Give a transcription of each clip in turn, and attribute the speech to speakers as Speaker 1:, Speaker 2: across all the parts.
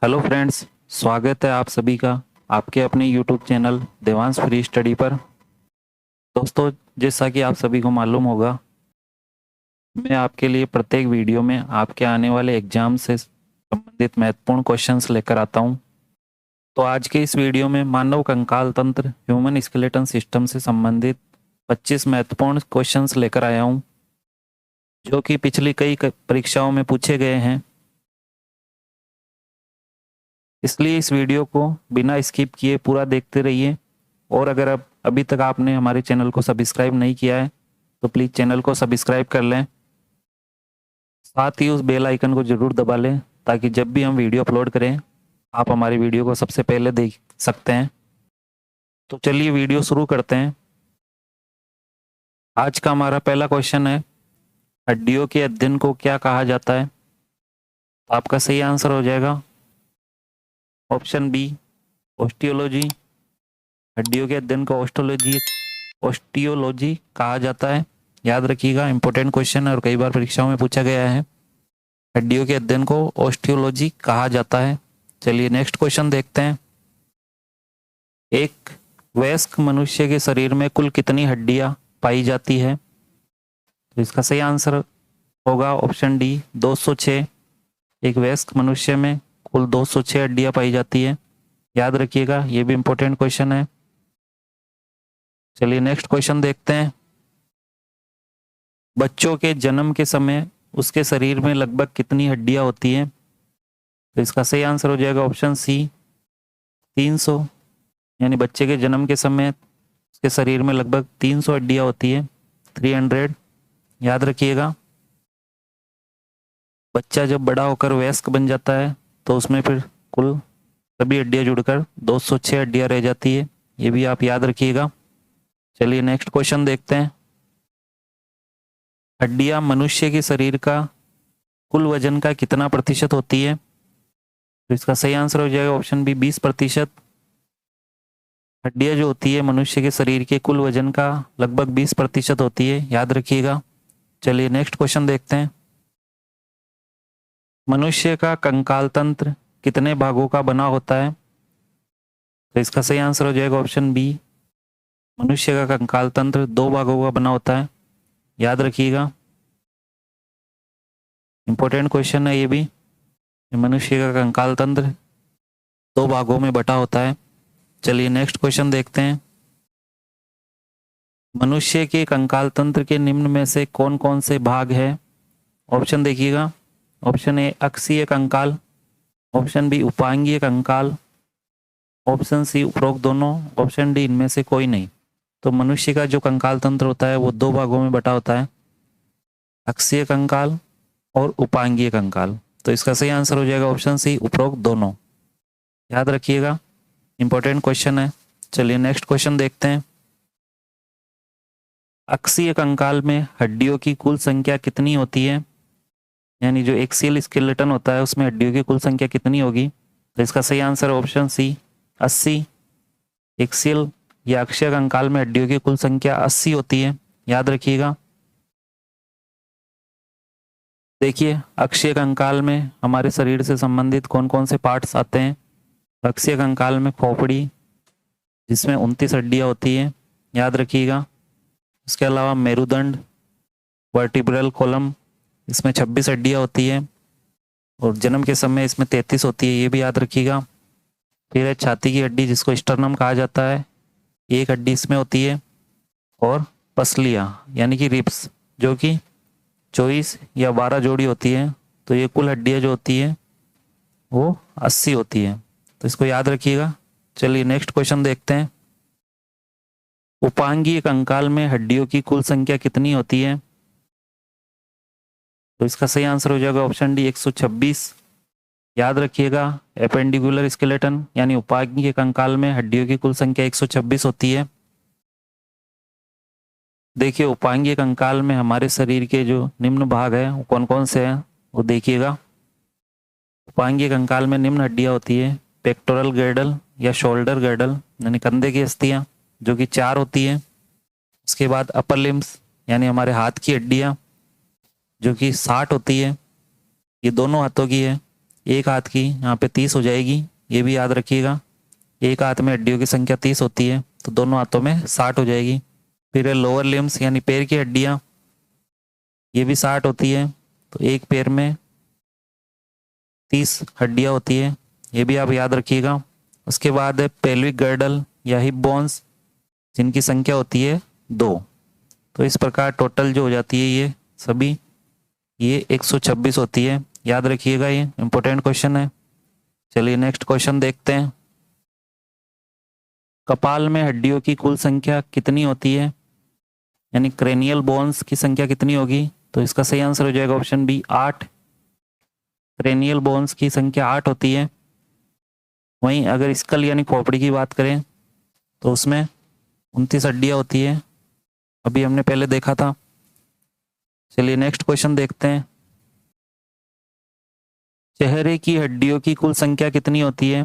Speaker 1: Hello friends, स्वागत है आप सभी का आपके अपने YouTube channel Devansh free study पर। दोस्तों, जैसा कि आप सभी को मालूम होगा, मैं आपके लिए प्रत्येक वीडियो में आपके आने वाले एग्जाम से संबंधित महत्वपूर्ण क्वेश्चंस लेकर आता हूं। तो आज के इस वीडियो में मानव कंकाल तंत्र ह्यूमन स्केलेटन सिस्टम से संबंधित 25 महत्वपूर्ण क्वेश्चंस लेकर आया हूं, जो कि पिछली कई परीक्षाओं में पूछे गए हैं। इसलिए इस वीडियो को बिना स्किप किए पूरा देखते रहिए। और अगर अब अभी तक आपने हमारे चैनल को सब्सक्राइब नहीं किया है तो प्लीज़ चैनल को सब्सक्राइब कर लें। साथ ही उस बेल आइकन को ज़रूर दबा लें ताकि जब भी हम वीडियो अपलोड करें आप हमारी वीडियो को सबसे पहले देख सकते हैं। तो चलिए वीडियो शुरू करते हैं। आज का हमारा पहला क्वेश्चन है, हड्डियों के अध्ययन को क्या कहा जाता है? तो आपका सही आंसर हो जाएगा ऑप्शन बी, ऑस्टियोलॉजी। हड्डियों के अध्ययन को ऑस्टियोलॉजी कहा जाता है। याद रखिएगा, इंपॉर्टेंट क्वेश्चन है और कई बार परीक्षाओं में पूछा गया है। हड्डियों के अध्ययन को ऑस्टियोलॉजी कहा जाता है। चलिए नेक्स्ट क्वेश्चन देखते हैं। एक वयस्क मनुष्य के शरीर में कुल कितनी हड्डियां पाई जाती है? तो इसका सही आंसर होगा ऑप्शन डी, 206। एक वयस्क मनुष्य में कुल 206 हड्डियां पाई जाती है। याद रखिएगा, ये भी इंपॉर्टेंट क्वेश्चन है। चलिए नेक्स्ट क्वेश्चन देखते हैं। बच्चों के जन्म के समय उसके शरीर में लगभग कितनी हड्डियां होती हैं? तो इसका सही आंसर हो जाएगा ऑप्शन सी, 300। यानी बच्चे के जन्म के समय उसके शरीर में लगभग 300 हड्डियां होती है, 300। याद रखिएगा, बच्चा जब बड़ा होकर वयस्क बन जाता है तो उसमें फिर कुल सभी हड्डियां जुड़कर 206 हड्डियां रह जाती है। ये भी आप याद रखिएगा। चलिए नेक्स्ट क्वेश्चन देखते हैं। हड्डियां मनुष्य के शरीर का कुल वजन का कितना प्रतिशत होती है? तो इसका सही आंसर हो जाएगा ऑप्शन बी, 20%। हड्डियां जो होती है मनुष्य के शरीर के कुल वजन का लगभग 20% होती है। याद रखिएगा। चलिए नेक्स्ट क्वेश्चन देखते हैं। मनुष्य का कंकाल तंत्र कितने भागों का बना होता है? तो इसका सही आंसर हो जाएगा ऑप्शन बी, मनुष्य का कंकाल तंत्र 2 भागों का बना होता है। याद रखिएगा, इंपॉर्टेंट क्वेश्चन है ये भी। मनुष्य का कंकाल तंत्र 2 भागों में बटा होता है। चलिए नेक्स्ट क्वेश्चन देखते हैं। मनुष्य के कंकाल तंत्र के निम्न में से कौन कौन से भाग है? ऑप्शन देखिएगा। ऑप्शन ए अक्षीय कंकाल, ऑप्शन बी उपांगीय कंकाल, ऑप्शन सी उपरोक्त दोनों, ऑप्शन डी इनमें से कोई नहीं। तो मनुष्य का जो कंकाल तंत्र होता है वो 2 भागों में बटा होता है, अक्षीय कंकाल और उपांगीय कंकाल। तो इसका सही आंसर हो जाएगा ऑप्शन सी, उपरोक्त दोनों। याद रखिएगा, इंपॉर्टेंट क्वेश्चन है। चलिए नेक्स्ट क्वेश्चन देखते हैं। अक्षीय कंकाल में हड्डियों की कुल संख्या कितनी होती है? यानी जो एक्सियल स्केलेटन होता है उसमें हड्डियों की कुल संख्या कितनी होगी? तो इसका सही आंसर ऑप्शन सी, 80। एक्सियल या अक्षीय कंकाल में हड्डियों की कुल संख्या 80 होती है। याद रखिएगा। देखिए, अक्षीय कंकाल में हमारे शरीर से संबंधित कौन कौन से पार्ट्स आते हैं। अक्षीय कंकाल में खोपड़ी, जिसमें 29 हड्डियां होती हैं। याद रखिएगा। इसके अलावा मेरुदंड, वर्टिब्रल कॉलम, इसमें 26 हड्डियां होती है और जन्म के समय इसमें 33 होती है। ये भी याद रखिएगा। फिर है छाती की हड्डी, जिसको स्टर्नम कहा जाता है, 1 हड्डी इसमें होती है। और पसलियाँ यानी कि रिब्स, जो कि 24 या 12 जोड़ी होती है। तो ये कुल हड्डियाँ जो होती है वो 80 होती है। तो इसको याद रखिएगा। चलिए नेक्स्ट क्वेश्चन देखते हैं। उपांगीय कंकाल में हड्डियों की कुल संख्या कितनी होती है? तो इसका सही आंसर हो जाएगा ऑप्शन डी, 126। याद रखिएगा, एपेंडिकुलर स्केलेटन यानी उपांगीय कंकाल में हड्डियों की कुल संख्या 126 होती है। देखिए, उपांगीय कंकाल में हमारे शरीर के जो निम्न भाग है वो कौन कौन से हैं वो देखिएगा। उपांगीय कंकाल में निम्न हड्डियां होती है, पेक्टोरल गर्डल या शोल्डर गर्डल यानी कंधे की अस्थियां, जो कि 4 होती है। उसके बाद अपर लिम्स यानी हमारे हाथ की हड्डियां, जो कि 60 होती है। ये दोनों हाथों की है। एक हाथ की यहाँ पे 30 हो जाएगी, ये भी याद रखिएगा। एक हाथ में हड्डियों की संख्या 30 होती है तो दोनों हाथों में 60 हो जाएगी। फिर लोअर लिम्स यानी पैर की हड्डियाँ, ये भी 60 होती है, तो एक पैर में 30 हड्डियाँ होती है, ये भी आप याद रखिएगा। उसके बाद है पेल्विक गर्डल या हिप बोन्स, जिनकी संख्या होती है 2। तो इस प्रकार टोटल जो हो जाती है ये सभी, ये 126 होती है, याद रखिएगा, ये इंपॉर्टेंट क्वेश्चन है। चलिए नेक्स्ट क्वेश्चन देखते हैं। कपाल में हड्डियों की कुल संख्या कितनी होती है, यानी क्रेनियल बोन्स की संख्या कितनी होगी? तो इसका सही आंसर हो जाएगा ऑप्शन बी 8। क्रेनियल बोन्स की संख्या 8 होती है। वहीं अगर स्कल यानी खोपड़ी की बात करें तो उसमें 29 हड्डियां होती है, अभी हमने पहले देखा था। चलिए नेक्स्ट क्वेश्चन देखते हैं। चेहरे की हड्डियों की कुल संख्या कितनी होती है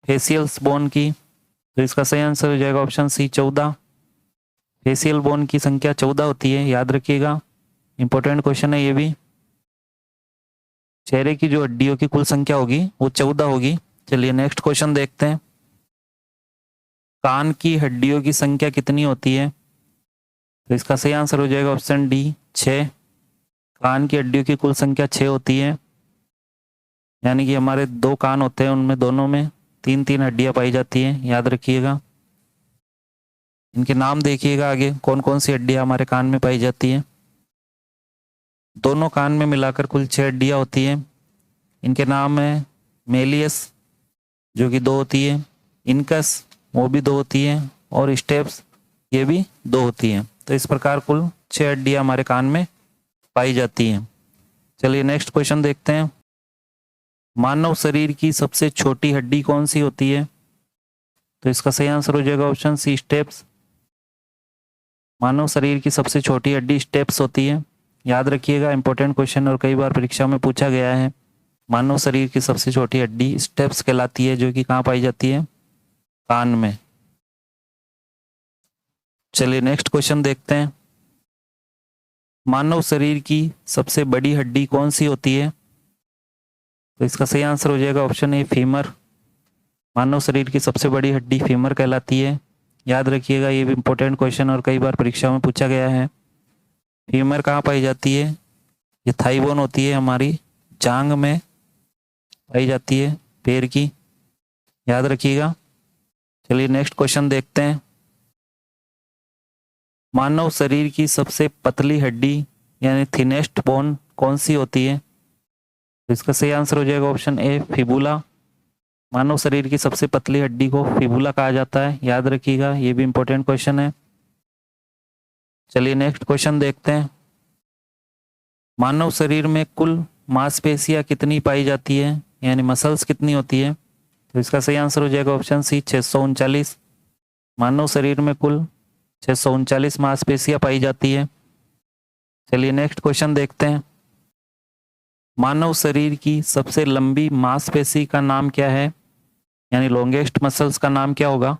Speaker 1: फेसियल्स बोन की? तो इसका सही आंसर हो जाएगा ऑप्शन सी 14। फेसियल बोन की संख्या 14 होती है, याद रखिएगा, इंपॉर्टेंट क्वेश्चन है ये भी। चेहरे की जो हड्डियों की कुल संख्या होगी वो 14 होगी। चलिए नेक्स्ट क्वेश्चन देखते हैं। कान की हड्डियों की संख्या कितनी होती है? तो इसका सही आंसर हो जाएगा ऑप्शन डी 6। कान की हड्डियों की कुल संख्या 6 होती है, यानी कि हमारे 2 कान होते हैं, उनमें दोनों में 3-3 हड्डियां पाई जाती हैं, याद रखिएगा। इनके नाम देखिएगा आगे, कौन कौन सी हड्डियां हमारे कान में पाई जाती हैं। दोनों कान में मिलाकर कुल 6 हड्डियां होती हैं। इनके नाम है मेलियस जो कि 2 होती है, इनकस वो भी 2 होती है, और स्टेप्स ये भी 2 होती हैं। तो इस प्रकार कुल 6 हड्डियां हमारे कान में पाई जाती हैं। चलिए नेक्स्ट क्वेश्चन देखते हैं। मानव शरीर की सबसे छोटी हड्डी कौन सी होती है? तो इसका सही आंसर हो जाएगा ऑप्शन सी स्टेप्स। मानव शरीर की सबसे छोटी हड्डी स्टेप्स होती है, याद रखिएगा, इंपॉर्टेंट क्वेश्चन और कई बार परीक्षा में पूछा गया है। मानव शरीर की सबसे छोटी हड्डी स्टेप्स कहलाती है, जो कि कहाँ पाई जाती है? कान में। चलिए नेक्स्ट क्वेश्चन देखते हैं। मानव शरीर की सबसे बड़ी हड्डी कौन सी होती है? तो इसका सही आंसर हो जाएगा ऑप्शन ए फीमर। मानव शरीर की सबसे बड़ी हड्डी फीमर कहलाती है, याद रखिएगा, ये भी इंपॉर्टेंट क्वेश्चन और कई बार परीक्षा में पूछा गया है। फीमर कहाँ पाई जाती है? ये थाई बोन होती है, हमारी जांग में पाई जाती है, पैर की, याद रखिएगा। चलिए नेक्स्ट क्वेश्चन देखते हैं। मानव शरीर की सबसे पतली हड्डी यानी थिनेस्ट बोन कौन सी होती है? तो इसका सही आंसर हो जाएगा ऑप्शन ए फिबुला। मानव शरीर की सबसे पतली हड्डी को फिबुला कहा जाता है, याद रखिएगा, ये भी इंपॉर्टेंट क्वेश्चन है। चलिए नेक्स्ट क्वेश्चन देखते हैं। मानव शरीर में कुल मांसपेशियां कितनी पाई जाती है, यानी मसल्स कितनी होती है? तो इसका सही आंसर हो जाएगा ऑप्शन सी 639। मानव शरीर में कुल 639 मांसपेशियां पाई जाती है। चलिए नेक्स्ट क्वेश्चन देखते हैं। मानव शरीर की सबसे लंबी मांसपेशी का नाम क्या है, यानी लॉन्गेस्ट मसल्स का नाम क्या होगा?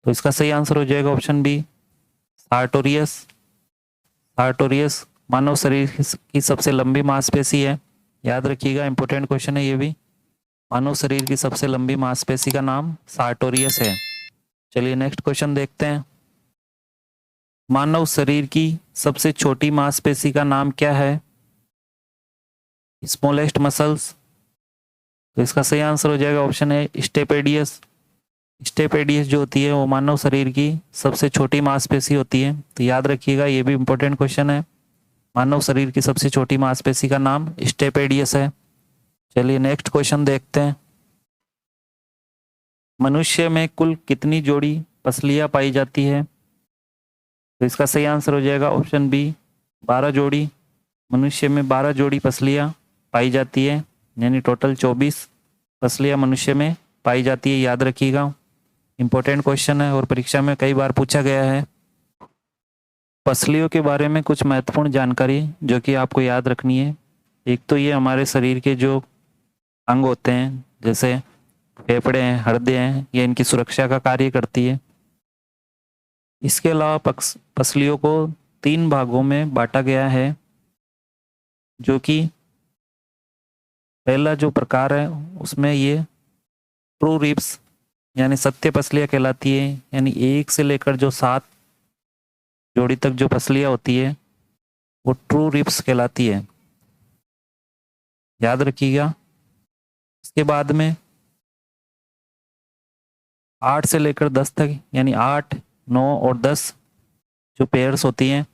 Speaker 1: तो इसका सही आंसर हो जाएगा ऑप्शन बी सार्टोरियस। सार्टोरियस मानव शरीर की सबसे लंबी मांसपेशी है, याद रखिएगा, इंपॉर्टेंट क्वेश्चन है ये भी। मानव शरीर की सबसे लंबी मांसपेशी का नाम सार्टोरियस है। चलिए नेक्स्ट क्वेश्चन देखते हैं। मानव शरीर की सबसे छोटी मांसपेशी का नाम क्या है? Smallest muscles. तो इसका सही आंसर हो जाएगा ऑप्शन है स्टेपेडियस। स्टेपेडियस जो होती है वो मानव शरीर की सबसे छोटी मांसपेशी होती है, तो याद रखिएगा, ये भी इंपॉर्टेंट क्वेश्चन है। मानव शरीर की सबसे छोटी मांसपेशी का नाम स्टेपेडियस है। चलिए नेक्स्ट क्वेश्चन देखते हैं। मनुष्य में कुल कितनी जोड़ी पसलियां पाई जाती है? तो इसका सही आंसर हो जाएगा ऑप्शन बी 12 जोड़ी। मनुष्य में 12 जोड़ी पसलियां पाई जाती है, यानी टोटल 24 पसलियां मनुष्य में पाई जाती है, याद रखिएगा, इंपॉर्टेंट क्वेश्चन है और परीक्षा में कई बार पूछा गया है। पसलियों के बारे में कुछ महत्वपूर्ण जानकारी जो कि आपको याद रखनी है। एक तो ये हमारे शरीर के जो अंग होते हैं, जैसे फेफड़े हैं, हृदय हैं, ये इनकी सुरक्षा का कार्य करती है। इसके अलावा पसलियों को 3 भागों में बांटा गया है, जो कि पहला जो प्रकार है उसमें ये ट्रू रिब्स यानी सत्य पसलियाँ कहलाती है, यानी 1 से लेकर जो 7 जोड़ी तक जो पसलियाँ होती है वो ट्रू रिब्स कहलाती है, याद रखिएगा। इसके बाद में 8 से लेकर 10 तक यानी 8, 9 और 10 जो पेयर्स होती हैं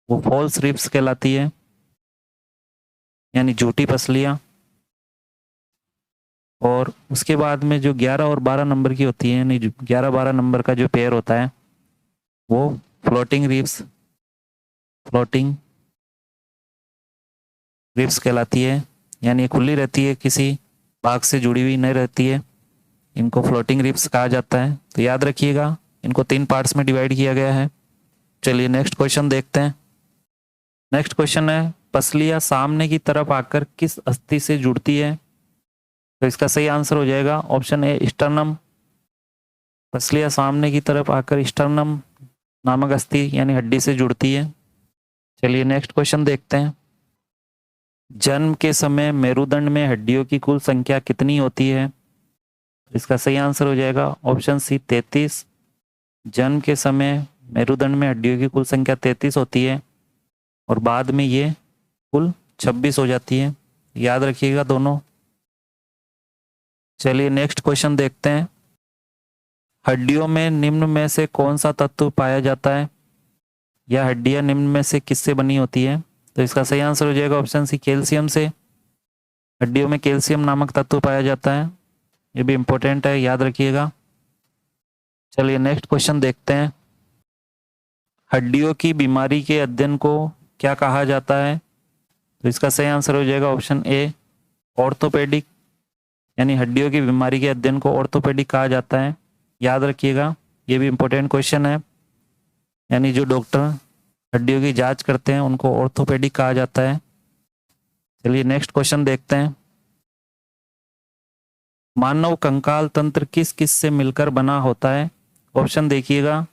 Speaker 1: वो फॉल्स रिब्स कहलाती है, यानी झूठी पसलियाँ। और उसके बाद में जो 11 और 12 नंबर की होती है, यानी 11-12 नंबर का जो पेयर होता है वो फ्लोटिंग रिब्स कहलाती है, यानी खुली रहती है, किसी भाग से जुड़ी हुई नहीं रहती है, इनको फ्लोटिंग रिब्स कहा जाता है। तो याद रखिएगा, इनको 3 पार्ट्स में डिवाइड किया गया है। चलिए नेक्स्ट क्वेश्चन देखते हैं। नेक्स्ट क्वेश्चन है, पसलियाँ सामने की तरफ आकर किस अस्थि से जुड़ती है? तो इसका सही आंसर हो जाएगा ऑप्शन ए स्टर्नम। पसलियाँ सामने की तरफ आकर स्टर्नम नामक अस्थि यानी हड्डी से जुड़ती है। चलिए नेक्स्ट क्वेश्चन देखते हैं। जन्म के समय मेरुदंड में हड्डियों की कुल संख्या कितनी होती है? इसका सही आंसर हो जाएगा ऑप्शन सी 33। जन्म के समय मेरुदंड में हड्डियों की कुल संख्या 33 होती है और बाद में ये कुल 26 हो जाती है, याद रखिएगा दोनों। चलिए नेक्स्ट क्वेश्चन देखते हैं। हड्डियों में निम्न में से कौन सा तत्व पाया जाता है, या हड्डियां निम्न में से किससे बनी होती है? तो इसका सही आंसर हो जाएगा ऑप्शन सी कैल्शियम से। हड्डियों में कैल्शियम नामक तत्व पाया जाता है, ये भी इंपॉर्टेंट है, याद रखिएगा। चलिए नेक्स्ट क्वेश्चन देखते हैं। हड्डियों की बीमारी के अध्ययन को क्या कहा जाता है? तो इसका सही आंसर हो जाएगा ऑप्शन ए ऑर्थोपेडिक, यानी हड्डियों की बीमारी के अध्ययन को ऑर्थोपेडिक कहा जाता है, याद रखिएगा, ये भी इंपॉर्टेंट क्वेश्चन है। यानी जो डॉक्टर हड्डियों की जांच करते हैं उनको ऑर्थोपेडिक कहा जाता है। चलिए नेक्स्ट क्वेश्चन देखते हैं। मानव कंकाल तंत्र किस किस से मिलकर बना होता है? ऑप्शन देखिएगा,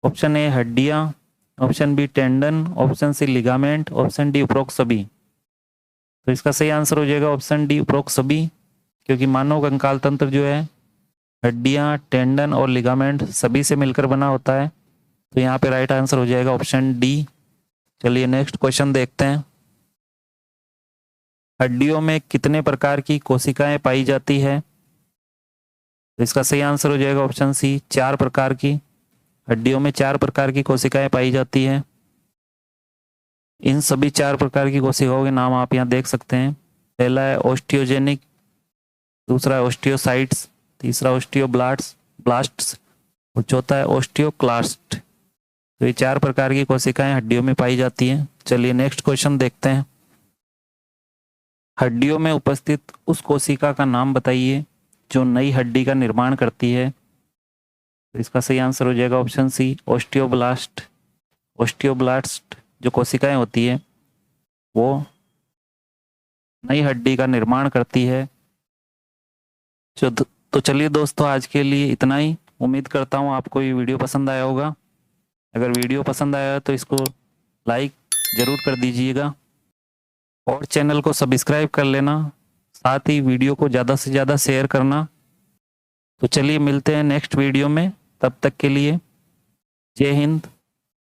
Speaker 1: ऑप्शन ए हड्डियां, option B tendon, option C ligament, option D उपरोक्त सभी। तो इसका सही आंसर हो जाएगा ऑप्शन डी उपरोक्त सभी, क्योंकि मानव कंकाल तंत्र जो है हड्डियां, टेंडन और लिगामेंट सभी से मिलकर बना होता है। तो यहाँ पे राइट आंसर हो जाएगा ऑप्शन डी। चलिए नेक्स्ट क्वेश्चन देखते हैं। हड्डियों में कितने प्रकार की कोशिकाएं पाई जाती है? तो इसका सही आंसर हो जाएगा ऑप्शन सी 4 प्रकार की। हड्डियों में 4 प्रकार की कोशिकाएं पाई जाती हैं। इन सभी 4 प्रकार की कोशिकाओं के नाम आप यहाँ देख सकते हैं। पहला है ऑस्टियोजेनिक, दूसरा है ऑस्टियोसाइट्स, तीसरा ऑस्टियोब्लास्ट्स और चौथा है ऑस्टियोक्लास्ट। तो ये 4 प्रकार की कोशिकाएं हड्डियों में पाई जाती हैं। चलिए नेक्स्ट क्वेश्चन देखते हैं। हड्डियों में उपस्थित उस कोशिका का नाम बताइए जो नई हड्डी का निर्माण करती है। तो इसका सही आंसर हो जाएगा ऑप्शन सी ऑस्टियोब्लास्ट। ऑस्टियोब्लास्ट जो कोशिकाएं होती है वो नई हड्डी का निर्माण करती है। तो चलिए दोस्तों, आज के लिए इतना ही। उम्मीद करता हूँ आपको ये वीडियो पसंद आया होगा। अगर वीडियो पसंद आया तो इसको लाइक ज़रूर कर दीजिएगा और चैनल को सब्सक्राइब कर लेना, साथ ही वीडियो को ज़्यादा से ज़्यादा शेयर करना। तो चलिए मिलते हैं नेक्स्ट वीडियो में, तब तक के लिए जय हिंद,